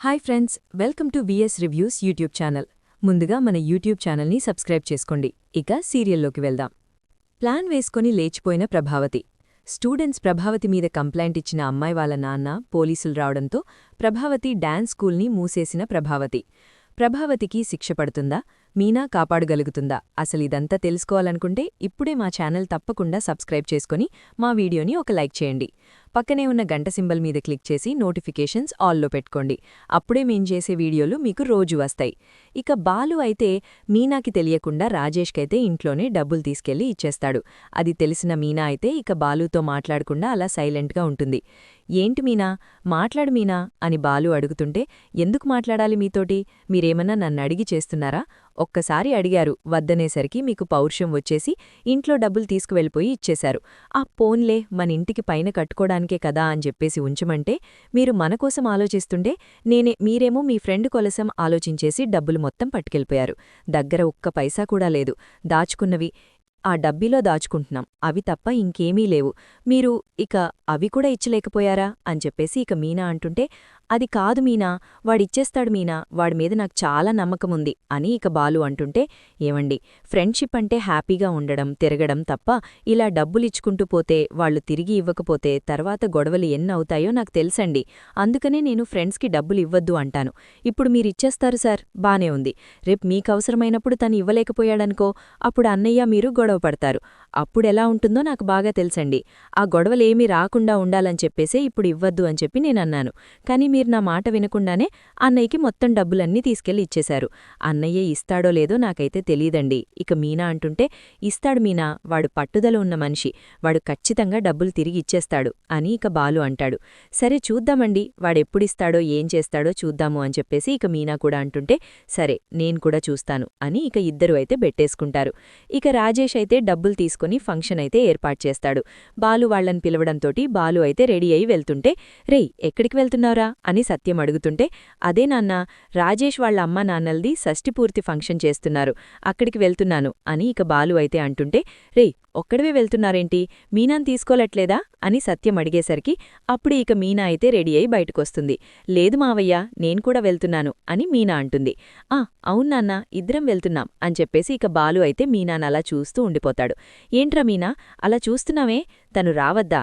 Hi friends, welcome to VS reviews YouTube channel. ముందుగా మన YouTube ఛానల్ని సబ్స్క్రైబ్ చేసుకోండి. ఇక సీరియల్లోకి వెళ్దాం. ప్లాన్ వేసుకొని లేచిపోయిన ప్రభావతి. స్టూడెంట్స్ ప్రభావతి మీద కంప్లైంట్ ఇచ్చిన అమ్మాయి వాళ్ళ నాన్న పోలీసులు రావడంతో ప్రభావతి డాన్స్ స్కూల్ని మూసేసిన ప్రభావతికి శిక్ష పడుతుందా, మీనా కాపాడగలుగుతుందా? అసలిదంతా తెలుసుకోవాలనుకుంటే ఇప్పుడే మా ఛానల్ తప్పకుండా సబ్స్క్రైబ్ చేసుకుని మా వీడియోని ఒక లైక్ చేయండి. పక్కనే ఉన్న గంట సింబల్ మీద క్లిక్ చేసి నోటిఫికేషన్స్ ఆల్లో పెట్టుకోండి. అప్పుడే మేం చేసే వీడియోలు మీకు రోజు వస్తాయి. ఇక బాలు అయితే మీనాకి తెలియకుండా రాజేష్కైతే ఇంట్లోనే డబ్బులు తీసుకెళ్లి ఇచ్చేస్తాడు. అది తెలిసిన మీనా అయితే ఇక బాలుతో మాట్లాడకుండా అలా సైలెంట్గా ఉంటుంది. ఏంటి మీనా, మాట్లాడు మీనా అని బాలు అడుగుతుంటే, ఎందుకు మాట్లాడాలి మీతోటి? మీరేమన్నా నన్నడిగి చేస్తున్నారా? ఒక్కసారి అడిగారు, వద్దనేసరికి మీకు పౌరుషం వచ్చేసి ఇంట్లో డబ్బులు తీసుకువెళ్ళిపోయి ఇచ్చేశారు. ఆ పోన్లే, మన ఇంటికి పైన కట్టుకోడానికే కదా అని చెప్పేసి ఉంచమంటే మీరు మనకోసం ఆలోచిస్తుంటే మీరేమో మీ ఫ్రెండ్ కోసం ఆలోచించేసి డబ్బులు మొత్తం పట్టుకెళ్ళిపోయారు. దగ్గర ఒక్క పైసా కూడా లేదు. దాచుకున్నవి ఆ డబ్బీలో దాచుకుంటున్నాం, అవి తప్ప ఇంకేమీ లేవు. మీరు ఇక అవి కూడా ఇచ్చలేకపోయారా అని చెప్పేసి ఇక మీనా అంటుంటే, అది కాదు మీనా, వాడిచ్చేస్తాడు మీనా, వాడి మీద నాకు చాలా నమ్మకముంది అని ఇక బాలు అంటుంటే, ఏవండి, ఫ్రెండ్షిప్ అంటే హ్యాపీగా ఉండడం, తిరగడం తప్ప ఇలా డబ్బులిచ్చుకుంటూ పోతే, వాళ్లు తిరిగి ఇవ్వకపోతే తర్వాత గొడవలు ఎన్నవుతాయో నాకు తెలుసండి. అందుకనే నేను ఫ్రెండ్స్కి డబ్బులు ఇవ్వద్దు అంటాను. ఇప్పుడు మీరిచ్చేస్తారు సార్, బానే ఉంది. రేపు మీకవసరమైనప్పుడు తను ఇవ్వలేకపోయాడనుకో, అప్పుడు అన్నయ్య మీరు గొడవ పడతారు. అప్పుడెలా ఉంటుందో నాకు బాగా తెలుసండి. ఆ గొడవలేమీ రాకుండా ఉండాలని చెప్పేసే ఇప్పుడు ఇవ్వద్దు అని చెప్పి నేనన్నాను. కానీ మీరు నా మాట వినకుండానే అన్నయ్యకి మొత్తం డబ్బులన్నీ తీసుకెళ్లి ఇచ్చేశారు. అన్నయ్య ఇస్తాడో లేదో నాకైతే తెలీదండి. ఇక మీనా అంటుంటే, ఇస్తాడు మీనా, వాడు పట్టుదల ఉన్న మనిషి, వాడు ఖచ్చితంగా డబ్బులు తిరిగి ఇచ్చేస్తాడు అని ఇక బాలు అంటాడు. సరే చూద్దామండి, వాడెప్పుడిస్తాడో ఏం చేస్తాడో చూద్దాము అని చెప్పేసి ఇక మీనా కూడా అంటుంటే, సరే నేను కూడా చూస్తాను అని ఇక ఇద్దరు అయితే బెట్టేసుకుంటారు. ఇక రాజేష్ అయితే డబ్బులు తీసుకుని ఫంక్షన్ అయితే ఏర్పాటు చేస్తాడు. బాలు వాళ్లని పిలవడంతోటి బాలు అయితే రెడీ అయి వెళ్తుంటే, రేయ్ ఎక్కడికి వెళ్తున్నారా అని సత్యం అడుగుతుంటే, అదే నాన్న, రాజేష్ వాళ్ల అమ్మా నాన్నల్ది షష్ఠిపూర్తి ఫంక్షన్ చేస్తున్నారు, అక్కడికి వెళ్తున్నాను అని ఇక బాలు అయితే అంటుంటే, రేయ్ ఒక్కడవే వెళ్తున్నారేంటి, మీనాన్ తీసుకోలట్లేదా అని సత్యం అడిగేసరికి అప్పుడు ఇక మీనా అయితే రెడీ అయి బయటకొస్తుంది. లేదు మావయ్య, నేను కూడా వెళ్తున్నాను అని మీనా అంటుంది. అవునాన్న, ఇద్దరం వెళ్తున్నాం అని చెప్పేసి ఇక బాలు అయితే మీనానలా చూస్తూ ఉండిపోతాడు. ఏంట్రా మీనా అలా చూస్తున్నావే, తను రావద్దా?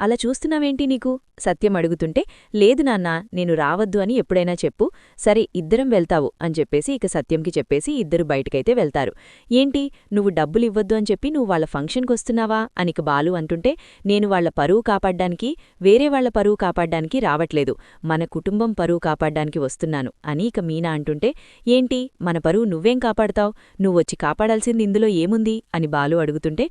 అలా చూస్తున్నావేంటి నీకు? సత్యం అడుగుతుంటే, లేదు నాన్నా, నేను రావద్దు అని ఎప్పుడైనా చెప్పు, సరే ఇద్దరం వెళ్తావు అని చెప్పేసి ఇక సత్యంకి చెప్పేసి ఇద్దరు బయటకైతే వెళ్తారు. ఏంటి, నువ్వు డబ్బులివ్వద్దు అని చెప్పి నువ్వు వాళ్ళ ఫంక్షన్కొస్తున్నావా అనిక బాలు అంటుంటే, నేను వాళ్ల పరువు కాపాడ్డానికి, వేరే వాళ్ల పరువు కాపాడ్డానికి రావట్లేదు, మన కుటుంబం పరువు కాపాడ్డానికి వస్తున్నాను అని ఇక మీనా అంటుంటే, ఏంటి మన పరువు నువ్వేం కాపాడతావు, నువ్వొచ్చి కాపాడాల్సింది ఇందులో ఏముంది అని బాలు అడుగుతుంటే,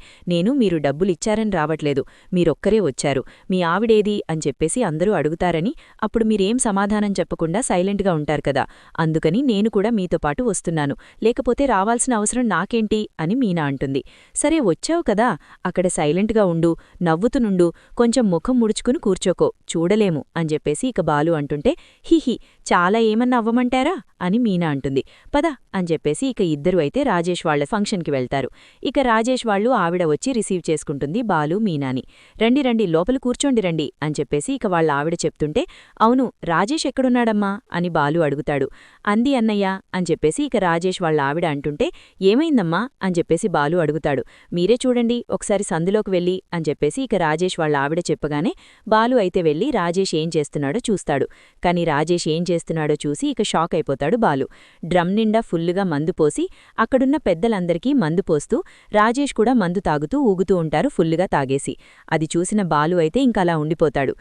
మీరు డబ్బులిచ్చారని రావట్లేదు, మీరొక్కరే వచ్చారు, మీ ఆవిడేది అని చెప్పేసి అందరూ అడుగుతారని, అప్పుడు మీరేం సమాధానం చెప్పకుండా సైలెంట్గా ఉంటారు కదా, అందుకని నేను కూడా మీతో పాటు వస్తున్నాను, లేకపోతే రావాల్సిన అవసరం నాకేంటి అని మీనా అంటుంది. సరే వచ్చావు కదా, అక్కడ సైలెంట్గా ఉండు, నవ్వుతునుండు, కొంచెం ముఖం ముడుచుకుని కూర్చోకో, చూడలేము అని చెప్పేసి ఇక బాలు అంటుంటే, హిహి చాలా ఏమన్నా అవ్వమంటారా అని మీనా అంటుంది. పద అని చెప్పేసి ఇక ఇద్దరు అయితే రాజేష్ వాళ్ల ఫంక్షన్కి వెళ్తారు. ఇక రాజేష్ వాళ్ళు ఆవిడ వచ్చి రిసీవ్ చేసుకుంటుంది బాలు మీనాని. రండి రండి, లోపల కూర్చోండి రండి అని చెప్పేసి ఇక వాళ్ళ ఆవిడ చెప్తుంటే, అవును రాజేష్ ఎక్కడున్నాడమ్మా అని బాలు అడుగుతాడు. అంది అన్నయ్య అని చెప్పేసి ఇక రాజేష్ వాళ్ళ ఆవిడ అంటుంటే, ఏమైందమ్మా అని చెప్పేసి బాలు అడుగుతాడు. మీరే చూడండి ఒకసారి సందులోకి వెళ్ళి అని చెప్పేసి ఇక రాజేష్ వాళ్ళ ఆవిడ చెప్పగానే బాలు అయితే వెళ్ళి రాజేష్ ఏం చేస్తున్నాడో చూస్తాడు. కానీ రాజేష్ ఏం చేస్తున్నాడో చూసి ఇక షాక్ అయిపోతాడు బాలు. డ్రమ్ నిండా ఫుల్లుగా మందు పోసి అక్కడున్న పెద్దలందరికీ మందు పోస్తూ రాజేష్ కూడా మందు తాగుతూ ఊగుతూ ఉంటారు ఫుల్లుగా తాగేసి. అది చూసిన బాలు అయితే ఇంకలా ఉండిపోతాడు.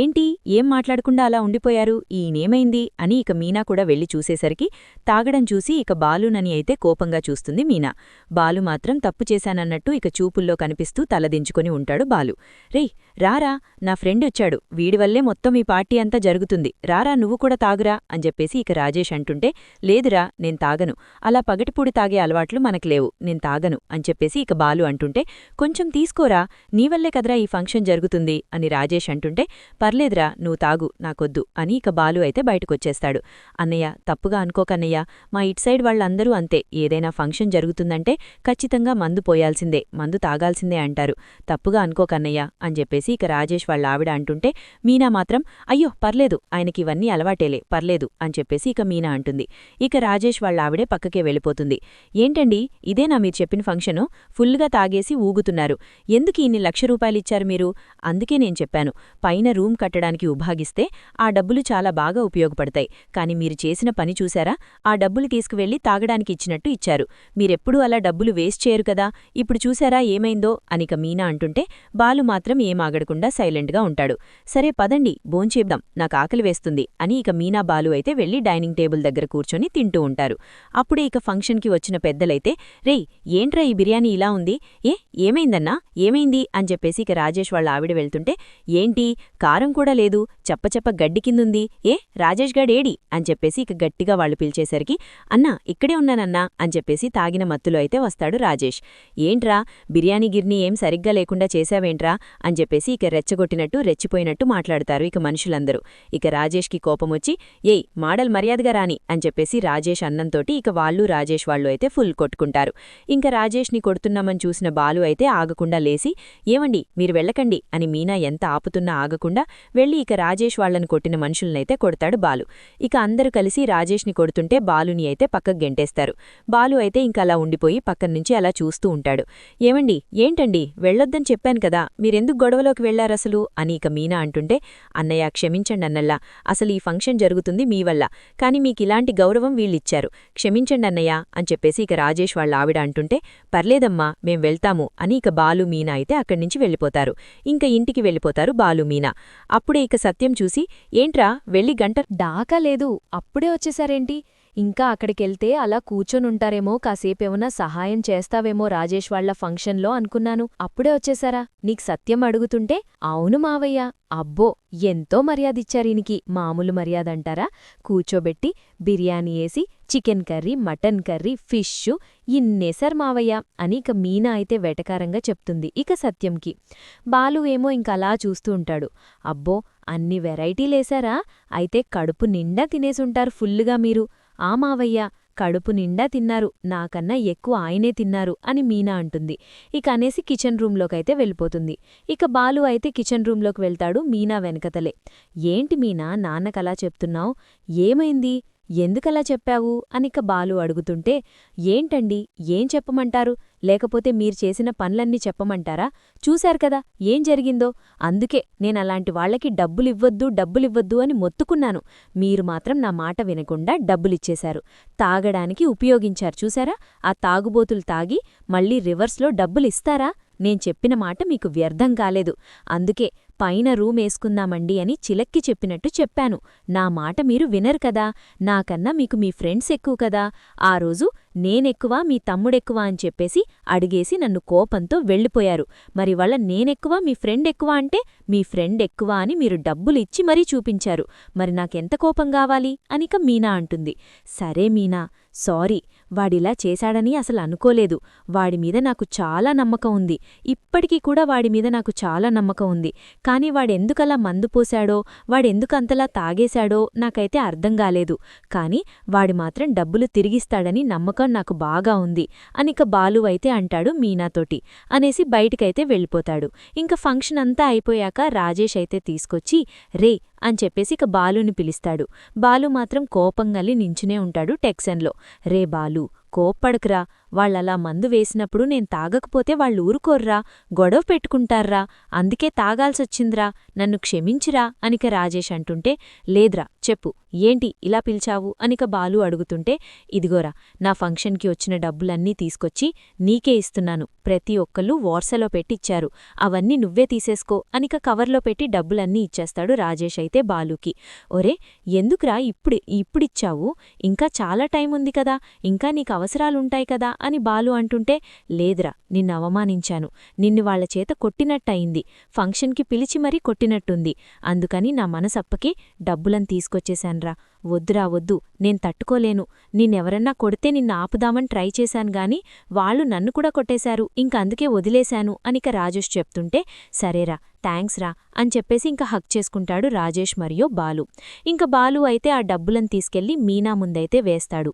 ఏంటి, ఏం మాట్లాడకుండా అలా ఉండిపోయారు, ఈయనేమైంది అని ఇక మీనా కూడా వెళ్లి చూసేసరికి తాగడం చూసి ఇక బాలునని అయితే కోపంగా చూస్తుంది మీనా. బాలు మాత్రం తప్పు చేశానన్నట్టు ఇక చూపుల్లో కనిపిస్తూ తలదించుకొని ఉంటాడు బాలు. రేయ్ రారా, నా ఫ్రెండ్ వచ్చాడు, వీడివల్లే మొత్తం ఈ పార్టీ అంతా జరుగుతుంది, రారా నువ్వు కూడా తాగురా అని చెప్పేసి ఇక రాజేష్ అంటుంటే, లేదురా నేను తాగను, అలా పగటిపూడి తాగే అలవాట్లు మనకు లేవు, నేను తాగను అని చెప్పేసి ఇక బాలు అంటుంటే, కొంచెం తీసుకోరా, నీవల్లే కదరా ఈ ఫంక్షన్ జరుగుతుంది అని రాజేష్ అంటుంటే, పర్లేదురా నువ్వు తాగు, నాకొద్దు అని ఇక బాలు అయితే బయటకొచ్చేస్తాడు. అన్నయ్య తప్పుగా అనుకోకన్నయ్య, మా ఇట్ సైడ్ వాళ్ళందరూ అంతే, ఏదైనా ఫంక్షన్ జరుగుతుందంటే ఖచ్చితంగా మందు పోయాల్సిందే, మందు తాగాల్సిందే అంటారు, తప్పుగా అనుకోకన్నయ్య అని చెప్పేసి ఇక రాజేష్ వాళ్ళ ఆవిడ అంటుంటే, మీనా మాత్రం అయ్యో పర్లేదు, ఆయనకివన్నీ అలవాటేలే, పర్లేదు అని చెప్పేసి ఇక మీనా అంటుంది. ఇక రాజేష్ వాళ్ళ ఆవిడే పక్కకే వెళ్ళిపోతుంది. ఏంటండి ఇదేనా మీరు చెప్పిన ఫంక్షను? ఫుల్గా తాగేసి ఊగుతున్నారు. ఎందుకు ఇన్ని ₹1,00,000 మీరు? అందుకే నేను చెప్పాను, పైన రూమ్ కట్టడానికి ఉభాగిస్తే ఆ డబ్బులు చాలా బాగా ఉపయోగపడతాయి. కాని మీరు చేసిన పని చూశారా? ఆ డబ్బులు తీసుకువెళ్లి తాగడానికి ఇచ్చినట్టు ఇచ్చారు. మీరెప్పుడూ అలా డబ్బులు వేస్ట్ చేయరు కదా. ఇప్పుడు చూశారా ఏమైందో అనిక మీనా అంటుంటే బాలు మాత్రం ఏమాగడకుండా సైలెంట్గా ఉంటాడు. సరే పదండి భోంచేద్దాం, నాకు ఆకలి వేస్తుంది అని ఇక మీనా బాలు అయితే వెళ్లి డైనింగ్ టేబుల్ దగ్గర కూర్చొని తింటూ ఉంటారు. అప్పుడే ఇక ఫంక్షన్కి వచ్చిన పెద్దలైతే రేయ్ ఏంట్రా ఈ బిర్యానీ ఇలా ఉంది? ఏమైందన్నా ఏమైంది అని చెప్పేసి ఇక రాజేష్ వాళ్ళ ఆవిడ వెళ్తుంటే ఏంటి కారం కూడా లేదు, చప్పచప్ప గడ్డి కిందుంది, రాజేష్ గడేడి అని చెప్పేసి ఇక గట్టిగా వాళ్ళు పిలిచేసరికి అన్నా ఇక్కడే ఉన్నానన్నా అని చెప్పేసి తాగిన మత్తులో అయితే వస్తాడు రాజేష్. ఏంట్రా బిర్యానీ గిర్నీ ఏం సరిగ్గా లేకుండా చేశావేంట్రా అని చెప్పేసి ఇక రెచ్చగొట్టినట్టు రెచ్చిపోయినట్టు మాట్లాడతారు ఇక మనుషులందరూ. ఇక రాజేష్కి కోపమొచ్చి మాడల్ మర్యాదగా రాని అని చెప్పేసి రాజేష్ అన్నంతోటి ఇక వాళ్ళు రాజేష్ వాళ్ళు అయితే ఫుల్ కొట్టుకుంటారు. ఇంక రాజేష్ని కొడుతున్నామని చూసిన బాలు అయితే ఆగకుండా లేసి ఏమండి మీరు వెళ్ళకండి అని మీనా ఎంత ఆపుతున్నా ఆగకుండా వెళ్ళి ఇక రాజేష్ వాళ్లను కొట్టిన మనుషులనైతే కొడతాడు బాలు. ఇక అందరూ కలిసి రాజేష్ని కొడుతుంటే బాలుని అయితే పక్కకు గెంటేస్తారు. బాలు అయితే ఇంకలా ఉండిపోయి పక్కన్నుంచి అలా చూస్తూ ఉంటాడు. ఏమండి ఏంటండి వెళ్ళొద్దని చెప్పాను కదా, మీరెందుకు గొడవలోకి వెళ్లారసలు అని ఇక మీనా అంటుంటే అన్నయ్య క్షమించండి అన్నల్లా, అసలు ఈ ఫంక్షన్ జరుగుతుంది మీ వల్ల, కాని మీకిలాంటి గౌరవం వీళ్ళిచ్చారు, క్షమించండి అన్నయ్య అని చెప్పేసి ఇక రాజేష్ వాళ్ళ ఆవిడ అంటుంటే పర్లేదమ్మా మేం వెళ్తాము అని ఇక బాలు మీనా అయితే అక్కడ్నించి వెళ్ళిపోతారు. ఇంక ఇంటికి వెళ్ళిపోతారు బాలు మీనా. అప్పుడే ఇక సత్యం చూసి ఏంట్రా వెళ్ళి గంట దాకా లేదు అప్పుడే వచ్చేసారేంటి? ఇంకా అక్కడికెళ్తే అలా కూర్చొనుంటారేమో, కాసేపేమన్నా సహాయం చేస్తావేమో రాజేష్ వాళ్ల ఫంక్షన్లో అనుకున్నాను. అప్పుడే వచ్చేశారా? నీకు సత్యం అడుగుతుంటే అవును మావయ్య, అబ్బో ఎంతో మర్యాదిచ్చారీనికి. మామూలు మర్యాదంటారా? కూచోబెట్టి బిర్యానీ ఏసి chicken curry, mutton curry, fish ఇన్నేశారు మావయ్య అని ఇక మీనా అయితే వెటకారంగా చెప్తుంది ఇక సత్యంకి. బాలు ఏమో ఇంకలా చూస్తూ ఉంటాడు. అబ్బో అన్ని వెరైటీలేశారా? అయితే కడుపు నిండా తినేసుంటారు ఫుల్లుగా మీరు. ఆ మావయ్య కడుపు నిండా తిన్నారు, నాకన్నా ఎక్కువ ఆయనే తిన్నారు అని మీనా అంటుంది. ఇక అనేసి కిచెన్ రూంలోకైతే వెళ్ళిపోతుంది. ఇక బాలు అయితే కిచెన్ రూంలోకి వెళ్తాడు మీనా వెనకతలే. ఏంటి మీనా నాన్నకలా చెప్తున్నావు? ఏమైంది? ఎందుకలా చెప్పావు అనిక బాలు అడుగుతుంటే ఏంటండి ఏం చెప్పమంటారు? లేకపోతే మీరు చేసిన పనులన్నీ చెప్పమంటారా? చూశారు కదా ఏం జరిగిందో. అందుకే నేనలాంటి వాళ్లకి డబ్బులివ్వద్దు అని మొత్తుకున్నాను. మీరు మాత్రం నా మాట వినకుండా డబ్బులిచ్చేశారు. తాగడానికి ఉపయోగించారు చూశారా? ఆ తాగుబోతులు తాగి మళ్ళీ రివర్స్లో డబ్బులిస్తారా? నేను చెప్పిన మాట మీకు వ్యర్థం కాలేదు. అందుకే పైన రూమేసుకుందామండి అని చిలక్కి చెప్పినట్టు చెప్పాను. నా మాట మీరు వినరు కదా. నాకన్నా మీకు మీ ఫ్రెండ్స్ ఎక్కువ కదా. ఆ రోజు నేనెక్కువ మీ తమ్ముడెక్కువ అని చెప్పేసి అడిగేసి నన్ను కోపంతో వెళ్ళిపోయారు. మరి వాళ్ళ నేనెక్కువ మీ ఫ్రెండ్ ఎక్కువ అంటే మీ ఫ్రెండ్ ఎక్కువ అని మీరు డబ్బులు ఇచ్చి మరీ చూపించారు. మరి నాకెంత కోపం కావాలి అనిక మీనా అంటుంది. సరే మీనా సారీ, వాడిలా చేశాడని అసలు అనుకోలేదు. వాడిమీద నాకు చాలా నమ్మకం ఉంది. ఇప్పటికీ కూడా వాడిమీద నాకు చాలా నమ్మకం ఉంది. కాని వాడెందుకలా మందు పోశాడో, వాడెందుకంతలా తాగేశాడో నాకైతే అర్థం కాలేదు. కాని వాడి మాత్రం డబ్బులు తిరిగిస్తాడని నమ్మకం నాకు బాగా ఉంది అనిక బాలు అయితే అంటాడు మీనాతోటి. అనేసి బయటికైతే వెళ్ళిపోతాడు. ఇంక ఫంక్షన్ అంతా అయిపోయాక రాజేష్ అయితే తీసుకొచ్చి రే అని చెప్పేసి ఇక బాలుని పిలుస్తాడు. బాలు మాత్రం కోపంగలి నించునే ఉంటాడు టెక్సన్లో. రే బాలు కోప్పడకురా, వాళ్ళలా మందు వేసినప్పుడు నేను తాగకపోతే వాళ్ళు ఊరుకోర్రా, గొడవ పెట్టుకుంటార్రా, అందుకే తాగాల్సొచ్చిందిరా, నన్ను క్షమించిరా అనిక రాజేష్ అంటుంటే లేద్రా చెప్పు ఏంటి ఇలా పిలిచావు అనిక బాలు అడుగుతుంటే ఇదిగోరా నా ఫంక్షన్కి వచ్చిన డబ్బులన్నీ తీసుకొచ్చి నీకే ఇస్తున్నాను. ప్రతి ఒక్కళ్ళు వాట్సాలో పెట్టిచ్చారు, అవన్నీ నువ్వే తీసేసుకో అనిక కవర్లో పెట్టి డబ్బులన్నీ ఇచ్చేస్తాడు రాజేష్ అయితే బాలుకి. ఒరే ఎందుకురా ఇప్పుడిచ్చావు? ఇంకా చాలా టైం ఉంది కదా, ఇంకా నీకు అవసరాలుంటాయి కదా అని బాలు అంటుంటే లేదురా నిన్ను అవమానించాను, నిన్ను వాళ్ల చేత కొట్టినట్టయింది, ఫంక్షన్కి పిలిచి మరీ కొట్టినట్టుంది, అందుకని నా మనసప్పకి డబ్బులను తీసుకొచ్చేశాన్రా. వద్దురా వద్దు, నేను తట్టుకోలేను. నిన్నెవరన్నా కొడితే నిన్ను ఆపుదామని ట్రై చేశానుగాని వాళ్ళు నన్ను కూడా కొట్టేశారు, ఇంకందుకే వదిలేశాను అనిక రాజేష్ చెప్తుంటే సరేరా థ్యాంక్స్ రా అని చెప్పేసి ఇంక హక్ చేసుకుంటాడు రాజేష్ మరియు బాలు. ఇంక బాలు అయితే ఆ డబ్బులను తీసుకెళ్లి మీనా ముందైతే వేస్తాడు.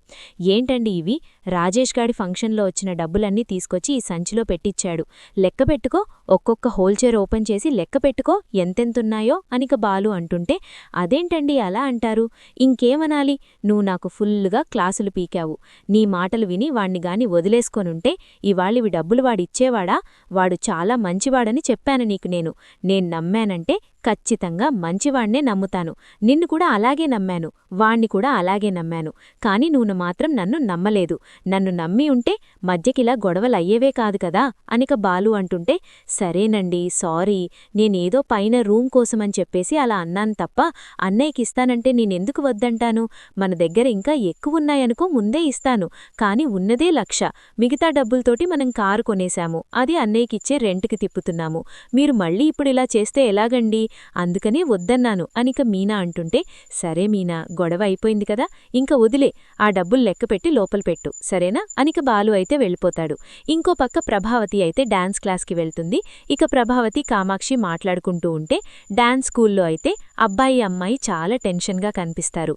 ఏంటండి ఇవి? రాజేష్ గాడి ఫంక్షన్లో వచ్చిన డబ్బులన్నీ తీసుకొచ్చి ఈ సంచిలో పెట్టిచ్చాడు. లెక్క పెట్టుకో, ఒక్కొక్క హోల్చేర్ ఓపెన్ చేసి లెక్క పెట్టుకో ఎంతెంతున్నాయో అనిక బాలు అంటుంటే, అదేంటండి అలా అంటారు? ఇంకేమనాలి? నువ్వు నాకు ఫుల్లుగా క్లాసులు పీకావు. నీ మాటలు విని వాణ్ణి గాని వదిలేసుకొనుంటే ఇవాళివి డబ్బులు వాడిచ్చేవాడా? వాడు చాలా మంచివాడని చెప్పాను నీకు నేను నమ్మానంటే ఖచ్చితంగా మంచివాణ్ణే నమ్ముతాను. నిన్ను కూడా అలాగే నమ్మాను, వాణ్ణి కూడా అలాగే నమ్మాను. కాని నువ్వు మాత్రం నన్ను నమ్మలేదు. నన్ను నమ్మి ఉంటే మధ్యకిలా గొడవలయ్యేవే కాదు కదా అనిక బాలు అంటుంటే, సరేనండి, సారీ, నేనేదో పైన రూమ్ కోసమని చెప్పేసి అలా అన్నాను తప్ప అన్నయ్యకిస్తానంటే నేనెందుకు వద్దంటాను? మన దగ్గర ఇంకా ఎక్కువున్నాయనుకో ముందే ఇస్తాను. కాని ఉన్నదే 1,00,000. మిగతా డబ్బులతోటి మనం కారు కొనేశాము. అది అన్నయ్యకిచ్చే రెంట్కి తిప్పుతున్నాము. మీరు మళ్ళీ ఇప్పుడిలా చేస్తే ఎలాగండి? అందుకనే వద్దన్నాను అనిక మీనా అంటుంటే, సరే మీనా, గొడవ అయిపోయింది కదా, ఇంక వదిలే. ఆ డబ్బులు లెక్కపెట్టి లోపల పెట్టు, సరేనా? అనిక బాలు అయితే వెళ్ళిపోతాడు. ఇంకో పక్క ప్రభావతి అయితే డాన్స్ క్లాస్కి వెళ్తుంది. ఇక ప్రభావతి కామాక్షి మాట్లాడుకుంటూ ఉంటే డాన్స్ స్కూల్లో అయితే అబ్బాయి అమ్మాయి చాలా టెన్షన్గా కనిపిస్తారు.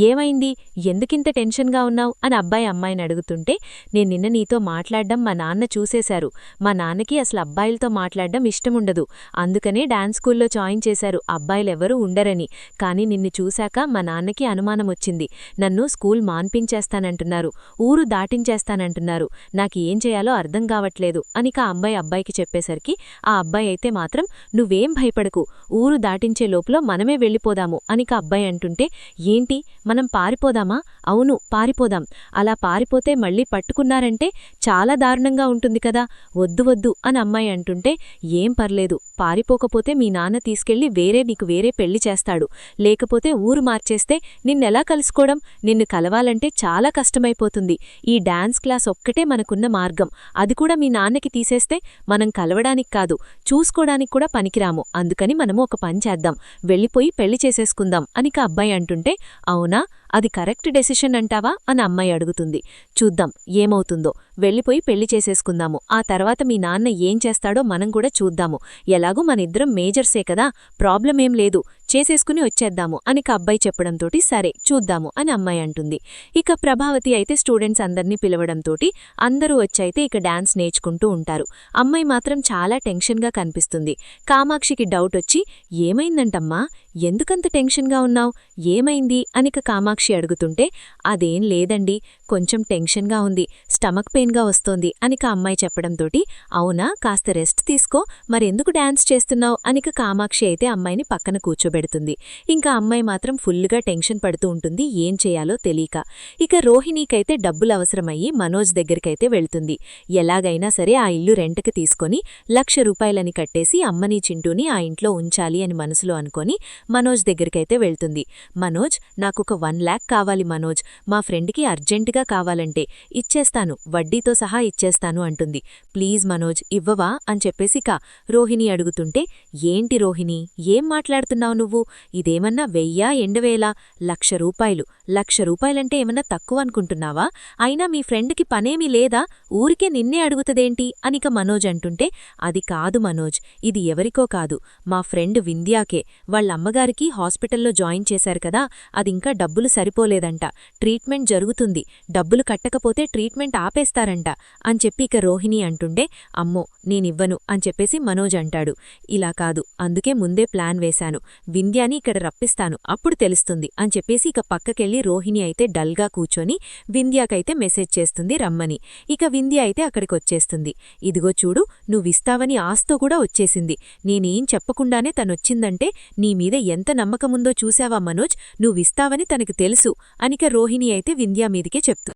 ఏమైంది, ఎందుకింత టెన్షన్గా ఉన్నావు అని అబ్బాయి అమ్మాయిని అడుగుతుంటే, నేను నిన్న నీతో మాట్లాడ్డం మా నాన్న చూసేశారు. మా నాన్నకి అసలు అబ్బాయిలతో మాట్లాడ్డం ఇష్టముండదు. అందుకనే డాన్స్ స్కూల్లో జాయిన్ చేశారు, అబ్బాయిలెవరూ ఉండరని. కాని నిన్ను చూశాక మా నాన్నకి అనుమానమొచ్చింది. నన్ను స్కూల్ మాన్పించేస్తానంటున్నారు, ఊరు దాటించేస్తానంటున్నారు. నాకు ఏం చేయాలో అర్థం కావట్లేదు అనిక అబ్బాయికి చెప్పేసరికి ఆ అబ్బాయి అయితే మాత్రం, నువ్వేం భయపడకు, ఊరు దాటించే లోపల మనమే వెళ్ళిపోదాము అనిక అబ్బాయి అంటుంటే, ఏంటి, మనం పారిపోదామా? అవును, పారిపోదాం. అలా పారిపోతే మళ్ళీ పట్టుకున్నారంటే చాలా దారుణంగా ఉంటుంది కదా. వద్దు వద్దు అని అమ్మాయి అంటుంటే, ఏం పర్లేదు, పారిపోకపోతే మీ నాన్న తీసుకెళ్లి నీకు వేరే పెళ్లి చేస్తాడు. లేకపోతే ఊరు మార్చేస్తే నిన్నెలా కలుసుకోవడం? నిన్ను కలవాలంటే చాలా కష్టమైపోతుంది. ఈ డాన్స్ క్లాస్ ఒక్కటే మనకున్న మార్గం. అది కూడా మీ నాన్నకి తీసేస్తే మనం కలవడానికి కాదు, చూసుకోడానికి కూడా పనికిరాము. అందుకని మనము ఒక పని చేద్దాం, వెళ్ళిపోయి పెళ్లి చేసేసుకుందాం అనిక అబ్బాయి అంటుంటే, అవునా, అది కరెక్ట్ డెసిషన్ అంటావా అని అమ్మాయి అడుగుతుంది. చూద్దాం ఏమవుతుందో, వెళ్ళిపోయి పెళ్లి చేసేసుకుందాము. ఆ తర్వాత మీ నాన్న ఏం చేస్తాడో మనం కూడా చూద్దాము. ఎలాగూ మనిద్దరం మేజర్సే కదా, ప్రాబ్లమేం లేదు, చేసేసుకుని వచ్చేద్దాము అనిక అబ్బాయి చెప్పడంతోటి సరే చూద్దాము అని అమ్మాయి అంటుంది. ఇక ప్రభావతి అయితే స్టూడెంట్స్ అందర్నీ పిలవడంతోటి అందరూ వచ్చైతే ఇక డాన్స్ నేర్చుకుంటూ ఉంటారు. అమ్మాయి మాత్రం చాలా టెన్షన్గా కనిపిస్తుంది. కామాక్షికి డౌట్ వచ్చి, ఏమైందంటమ్మా, ఎందుకంత టెన్షన్గా ఉన్నావు, ఏమైంది అనిక కామాక్షి అడుగుతుంటే, అదేం లేదండి, కొంచెం టెన్షన్గా ఉంది, స్టమక్ పెయిన్గా వస్తోంది అనిక అమ్మాయి చెప్పడంతోటి, అవునా, కాస్త రెస్ట్ తీసుకో, మరెందుకు డాన్స్ చేస్తున్నావు అనిక కామాక్షి అయితే అమ్మాయిని పక్కన కూర్చోబెడుతుంది. ఇంకా అమ్మాయి మాత్రం ఫుల్లుగా టెన్షన్ పడుతూ ఉంటుంది, ఏం చేయాలో తెలియక. ఇక రోహిణీకైతే డబ్బులు అవసరమయ్యి మనోజ్ దగ్గరికైతే వెళ్తుంది. ఎలాగైనా సరే ఆ ఇల్లు రెంట్కి తీసుకొని 1,00,000 రూపాయలని కట్టేసి అమ్మని చింటూని ఆ ఇంట్లో ఉంచాలి అని మనసులో అనుకొని మనోజ్ దగ్గరికైతే వెళ్తుంది. మనోజ్, నాకొక 1,00,000 కావాలి మనోజ్, మా ఫ్రెండ్కి అర్జెంటుగా కావాలంటే ఇచ్చేస్తాను, వడ్డీతో సహా ఇచ్చేస్తాను అంటుంది. ప్లీజ్ మనోజ్, ఇవ్వవా అని చెప్పేసి రోహిణి అడుగుతుంటే, ఏంటి రోహిణి, ఏం మాట్లాడుతున్నావు నువ్వు, ఇదేమన్నా 1,000 2,000 రూపాయలు, 1,00,000 రూపాయలంటే ఏమన్నా తక్కువ అనుకుంటున్నావా? అయినా మీ ఫ్రెండ్కి పనేమీ లేదా, ఊరికే నిన్నే అడుగుతదేంటి అనిక మనోజ్ అంటుంటే, అది కాదు మనోజ్, ఇది ఎవరికో కాదు, మా ఫ్రెండ్ వింధ్యాకే. వాళ్ళమ్మగారికి హాస్పిటల్లో జాయిన్ చేశారు కదా, అదింకా డబ్బులు సరిపోలేదంట, ట్రీట్మెంట్ జరుగుతుంది, డబ్బులు కట్టకపోతే ట్రీట్మెంట్ ఆపేస్తారంట అని చెప్పి ఇక రోహిణి అంటుండే, అమ్మో నేనివ్వను అని చెప్పేసి మనోజ్ అంటాడు. ఇలా కాదు, అందుకే ముందే ప్లాన్ వేశాను, వింధ్యాని ఇక్కడ రప్పిస్తాను, అప్పుడు తెలుస్తుంది అని చెప్పేసి ఇక పక్కకెళ్ళి రోహిణి అయితే డల్గా కూర్చొని వింధ్యాకైతే మెసేజ్ చేస్తుంది రమ్మని. ఇక వింధ్య అయితే అక్కడికొచ్చేస్తుంది. ఇదిగో చూడు, నువ్విస్తావని ఆస్తో కూడా వచ్చేసింది. నేనేం చెప్పకుండానే తనొచ్చిందంటే నీమీద ఎంత నమ్మకముందో చూశావా మనోజ్, నువ్విస్తావని తనకు తెలుసు అనిక రోహిణి అయితే వింధ్యా మీదికే చెప్తుంది.